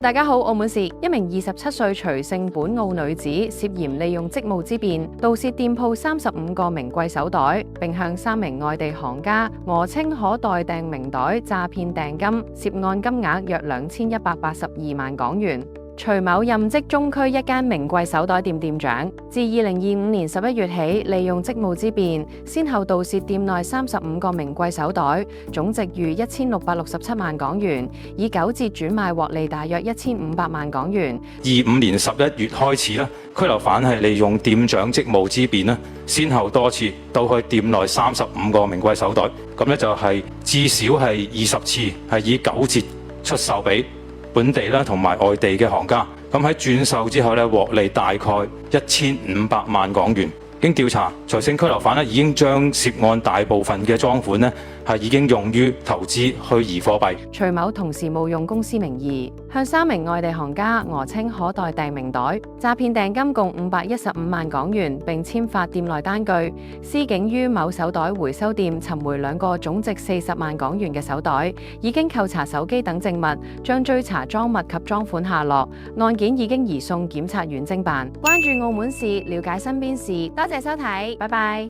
大家好，澳門市一名27歲徐姓本澳女子涉嫌利用職務之便盜竊店鋪35個名貴手袋，並向3名外地行家訛稱可代訂名袋詐騙訂金，涉案金額約2182萬港元。徐某任職中區一間名貴手袋店店長，自2025年11月起，利用職務之便，先後盜竊店內35個名貴手袋，總值逾1667萬港元，以9折轉賣獲利大約1500萬港元。25年11月開始咧，拘留犯係利用店長職務之便咧，先後多次盜去店內35個名貴手袋，咁咧就係至少係20次係以9折出售俾本地啦同埋外地嘅行家，咁喺轉售之後咧，獲利大概1500萬港元。經調查，徐姓拘留犯咧已經將涉案大部分嘅贓款咧係已經用於投資虛擬貨幣。徐某同時冒用公司名義，向3名外地行家訛稱可代訂名袋，詐騙訂金共515萬港元，並簽發店內單據。司警於某手袋回收店尋回2個總值40萬港元嘅手袋，已經扣查手機等證物，將追查贓物及贓款下落。案件已經移送檢察院偵辦。關注澳門事，了解身邊事。多謝收睇，拜拜。